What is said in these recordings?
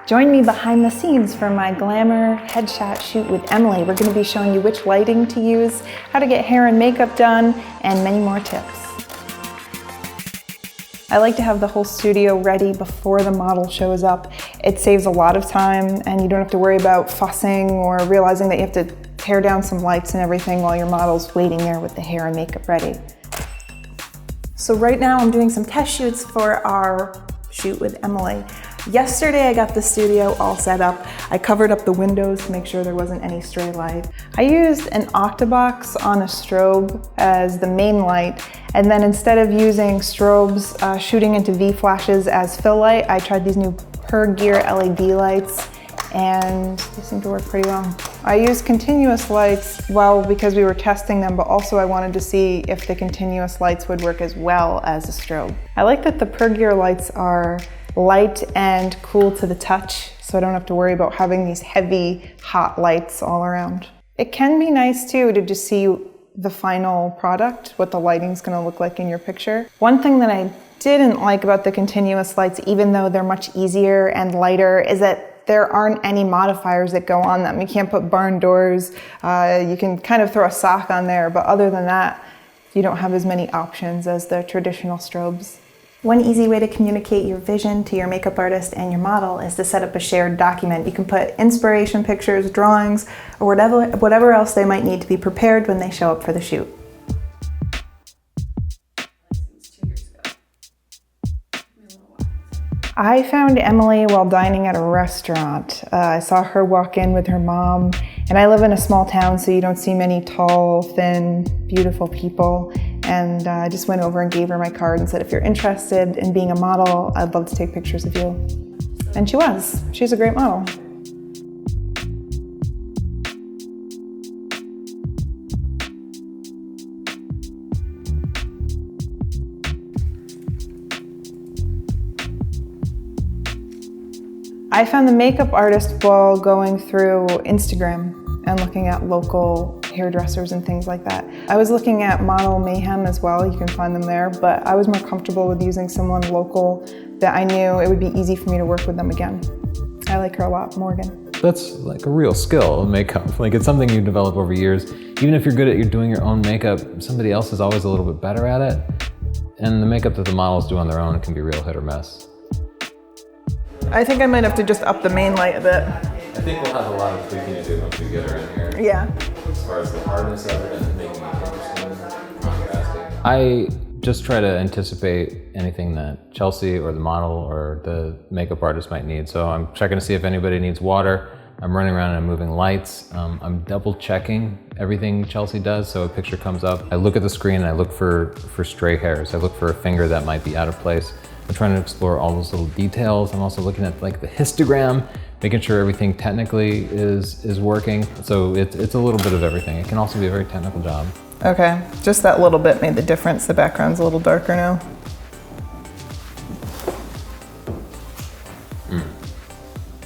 Join me behind the scenes for my Glamour headshot shoot with Emily. We're going to be showing you which lighting to use, how to get hair and makeup done, and many more tips. I like to have the whole studio ready before the model shows up. It saves a lot of time and you don't have to worry about fussing or realizing that you have to tear down some lights and everything while your model's waiting there with the hair and makeup ready. So right now I'm doing some test shoots for our shoot with Emily. Yesterday I got the studio all set up. I covered up the windows to make sure there wasn't any stray light. I used an octabox on a strobe as the main light, and then instead of using strobes shooting into V-flashes as fill light, I tried these new per-gear LED lights, and they seem to work pretty well. I used continuous lights, well, because we were testing them, but also I wanted to see if the continuous lights would work as well as a strobe. I like that the per-gear lights are light and cool to the touch, so I don't have to worry about having these heavy, hot lights all around. It can be nice too to just see the final product, what the lighting's gonna look like in your picture. One thing that I didn't like about the continuous lights, even though they're much easier and lighter, is that there aren't any modifiers that go on them. You can't put barn doors, you can kind of throw a sock on there, but other than that, you don't have as many options as the traditional strobes. One easy way to communicate your vision to your makeup artist and your model is to set up a shared document. You can put inspiration pictures, drawings, or whatever else they might need to be prepared when they show up for the shoot. I found Emily while dining at a restaurant. I saw her walk in with her mom, and I live in a small town, so you don't see many tall, thin, beautiful people. And I just went over and gave her my card and said, if you're interested in being a model, I'd love to take pictures of you. And she was. She's a great model. I found the makeup artist while going through Instagram and looking at local hairdressers and things like that. I was looking at Model Mayhem as well, you can find them there, but I was more comfortable with using someone local that I knew it would be easy for me to work with them again. I like her a lot, Morgan. That's like a real skill, makeup. Like it's something you develop over years. Even if you're good at doing your own makeup, somebody else is always a little bit better at it. And the makeup that the models do on their own can be real hit or miss. I think I might have to just up the main light a bit. I think we'll have a lot of tweaking to do once we get her in here. Yeah. As far as the hardness of it and making it interesting, contrasting. I just try to anticipate anything that Chelsea or the model or the makeup artist might need. So I'm checking to see if anybody needs water. I'm running around and I'm moving lights. I'm double checking everything Chelsea does. So a picture comes up, I look at the screen and I look for stray hairs. I look for a finger that might be out of place. I'm trying to explore all those little details. I'm also looking at like the histogram, making sure everything technically is working. So it's a little bit of everything. It can also be a very technical job. Okay, just that little bit made the difference. The background's a little darker now.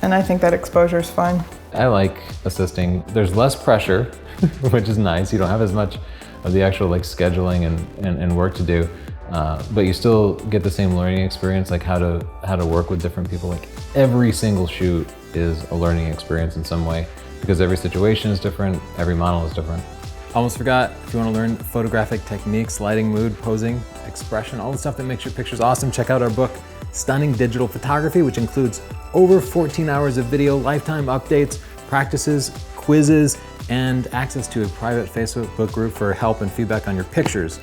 And I think that exposure is fine. I like assisting. There's less pressure, which is nice. You don't have as much of the actual like scheduling and work to do. But you still get the same learning experience, like how to work with different people. Like every single shoot is a learning experience in some way because every situation is different, every model is different. Almost forgot, if you want to learn photographic techniques, lighting, mood, posing, expression, all the stuff that makes your pictures awesome, check out our book, Stunning Digital Photography, which includes over 14 hours of video, lifetime updates, practices, quizzes, and access to a private Facebook group for help and feedback on your pictures.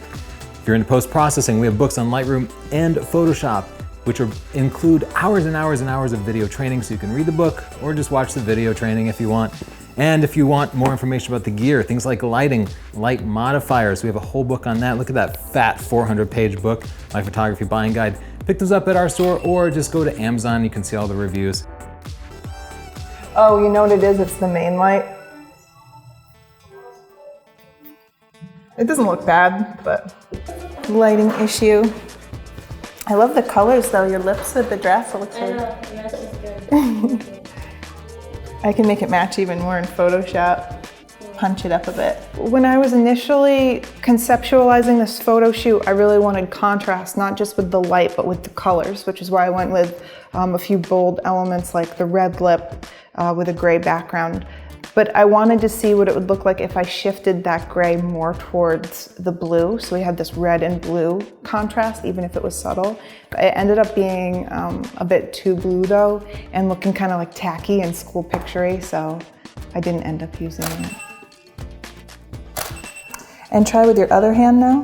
If you're into post-processing, we have books on Lightroom and Photoshop, which include hours and hours and hours of video training, so you can read the book or just watch the video training if you want. And if you want more information about the gear, things like lighting, light modifiers, we have a whole book on that. Look at that fat 400-page book, My Photography Buying Guide. Pick those up at our store or just go to Amazon, you can see all the reviews. Oh, you know what it is? It's the main light. It doesn't look bad, but lighting issue. I love the colors though, your lips with the dress, it looks good. Yes, it's good. I can make it match even more in Photoshop. punch it up a bit. When I was initially conceptualizing this photo shoot, I really wanted contrast, not just with the light, but with the colors, which is why I went with a few bold elements like the red lip with a gray background. But I wanted to see what it would look like if I shifted that gray more towards the blue. So we had this red and blue contrast, even if it was subtle. It ended up being a bit too blue though, and looking kind of like tacky and school picture-y, so I didn't end up using it. And try with your other hand now.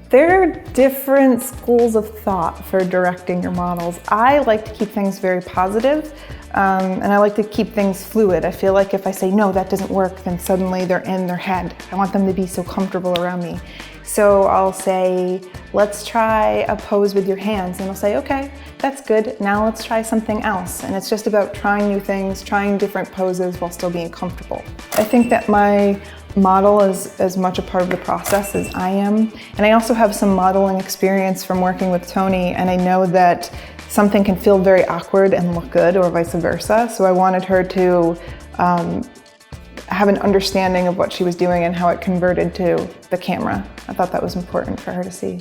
There are different schools of thought for directing your models. I like to keep things very positive, and I like to keep things fluid. I feel like if I say, no, that doesn't work, then suddenly they're in their head. I want them to be so comfortable around me. So I'll say, let's try a pose with your hands. And I'll say, okay, that's good. Now let's try something else. And it's just about trying new things, trying different poses while still being comfortable. I think that my model is as much a part of the process as I am. And I also have some modeling experience from working with Tony, and I know that something can feel very awkward and look good, or vice versa. So I wanted her to have an understanding of what she was doing and how it converted to the camera. I thought that was important for her to see.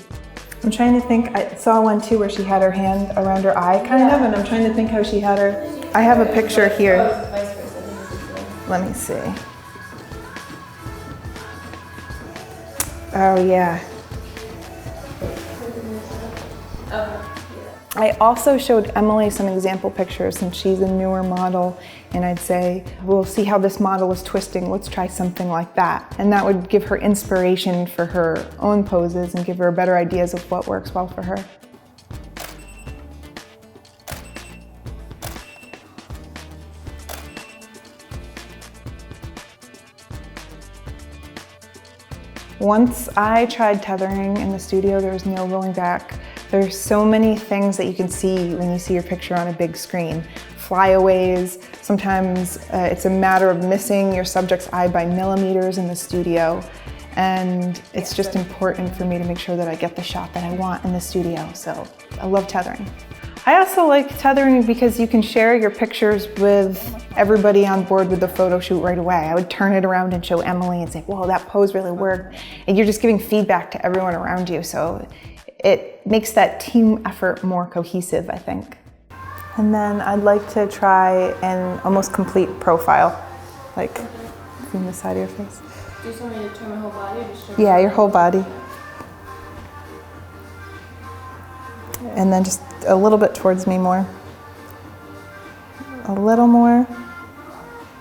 I'm trying to think, I saw one too where she had her hand around her eye kind of, and I'm trying to think how she had her. I have a picture here. Let me see. Oh yeah. I also showed Emily some example pictures since she's a newer model, and I'd say, we'll see how this model is twisting, let's try something like that. And that would give her inspiration for her own poses and give her better ideas of what works well for her. Once I tried tethering in the studio, there was no going back. There's so many things that you can see when you see your picture on a big screen. Flyaways, sometimes it's a matter of missing your subject's eye by millimeters in the studio. And it's just important for me to make sure that I get the shot that I want in the studio. So I love tethering. I also like tethering because you can share your pictures with everybody on board with the photo shoot right away. I would turn it around and show Emily and say, whoa, that pose really worked. And you're just giving feedback to everyone around you. So it makes that team effort more cohesive, I think. And then I'd like to try an almost complete profile, like from the side of your face. Do you just want me to turn my whole body or just show Yeah, your whole body. And then just a little bit towards me more. A little more.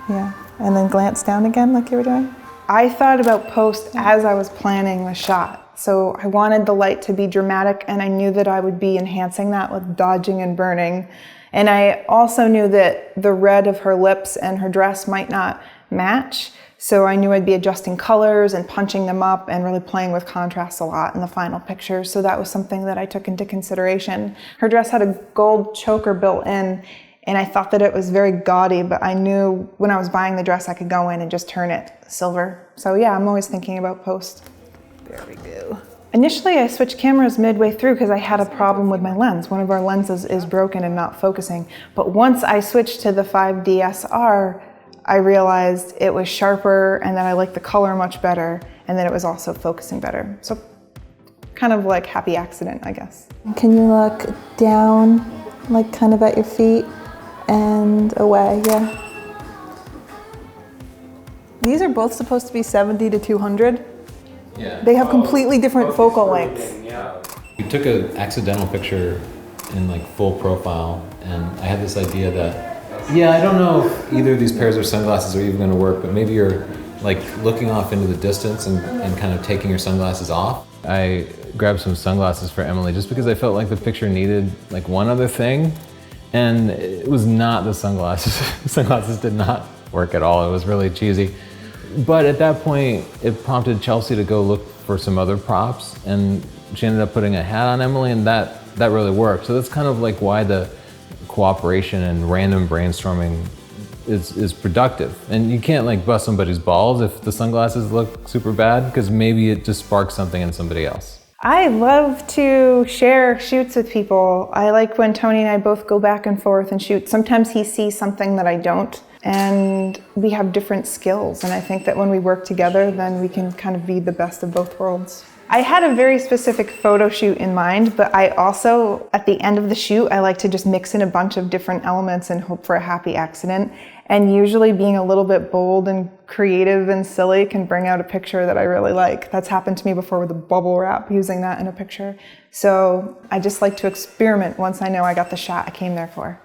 Yeah, and then glance down again like you were doing. I thought about post as I was planning the shot. So I wanted the light to be dramatic, and I knew that I would be enhancing that with dodging and burning. And I also knew that the red of her lips and her dress might not match. So I knew I'd be adjusting colors and punching them up and really playing with contrast a lot in the final picture. So that was something that I took into consideration. Her dress had a gold choker built in, and I thought that it was very gaudy, but I knew when I was buying the dress I could go in and just turn it silver. So yeah, I'm always thinking about post. There we go. Initially, I switched cameras midway through because I had a problem with my lens. One of our lenses is broken and not focusing. But once I switched to the 5DSR, I realized it was sharper and that I liked the color much better, and that it was also focusing better. So kind of like happy accident, I guess. Can you look down, like kind of at your feet and away, yeah. These are both supposed to be 70 to 200. Yeah. They have completely different focal lengths. We took an accidental picture in like full profile, and I had this idea that, yeah, I don't know if either of these pairs of sunglasses are even going to work, but maybe you're like looking off into the distance and kind of taking your sunglasses off. I grabbed some sunglasses for Emily just because I felt like the picture needed like one other thing, and it was not the sunglasses. The sunglasses did not work at all. It was really cheesy. But at that point, it prompted Chelsea to go look for some other props, and she ended up putting a hat on Emily, and that really worked. So that's kind of like why the cooperation and random brainstorming is productive. And you can't like bust somebody's balls if the sunglasses look super bad, because maybe it just sparks something in somebody else. I love to share shoots with people. I like when Tony and I both go back and forth and shoot. Sometimes he sees something that I don't, and we have different skills. And I think that when we work together, then we can kind of be the best of both worlds. I had a very specific photo shoot in mind, but I also, at the end of the shoot, I like to just mix in a bunch of different elements and hope for a happy accident. And usually being a little bit bold and creative and silly can bring out a picture that I really like. That's happened to me before with the bubble wrap, using that in a picture. So I just like to experiment once I know I got the shot I came there for.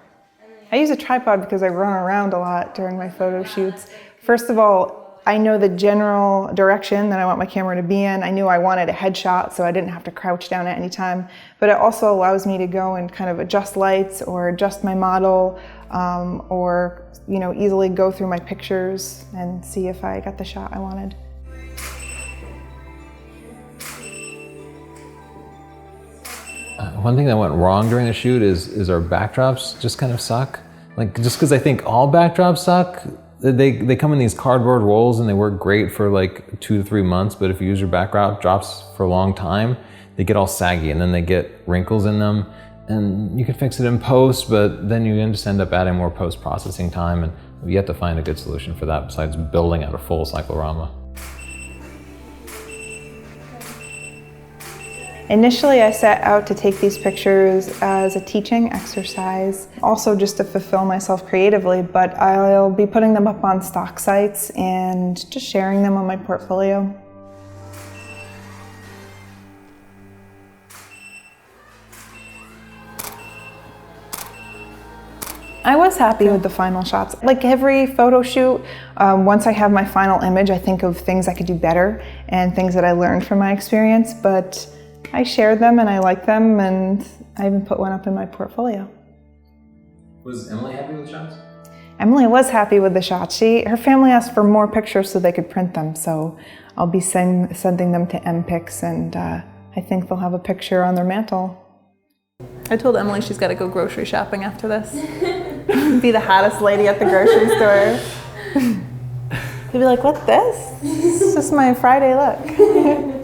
I use a tripod because I run around a lot during my photo shoots. First of all, I know the general direction that I want my camera to be in. I knew I wanted a headshot, so I didn't have to crouch down at any time. But it also allows me to go and kind of adjust lights or adjust my model, or easily go through my pictures and see if I got the shot I wanted. One thing that went wrong during the shoot is our backdrops just kind of suck. Like, just because I think all backdrops suck, they come in these cardboard rolls and they work great for like 2 to 3 months, but if you use your backdrops for a long time, they get all saggy and then they get wrinkles in them. And you can fix it in post, but then you just end up adding more post-processing time, and we've yet to find a good solution for that besides building out a full cyclorama. Initially, I set out to take these pictures as a teaching exercise, also just to fulfill myself creatively, but I'll be putting them up on stock sites and just sharing them on my portfolio. I was happy with the final shots. Like every photo shoot, once I have my final image, I think of things I could do better and things that I learned from my experience, but I shared them and I like them, and I even put one up in my portfolio. Was Emily happy with the shots? Emily was happy with the shots. Her family asked for more pictures so they could print them, so I'll be sending them to MPix, and I think they'll have a picture on their mantle. I told Emily she's got to go grocery shopping after this. Be the hottest lady at the grocery store. You'll be like, "What, this? This is just my Friday look."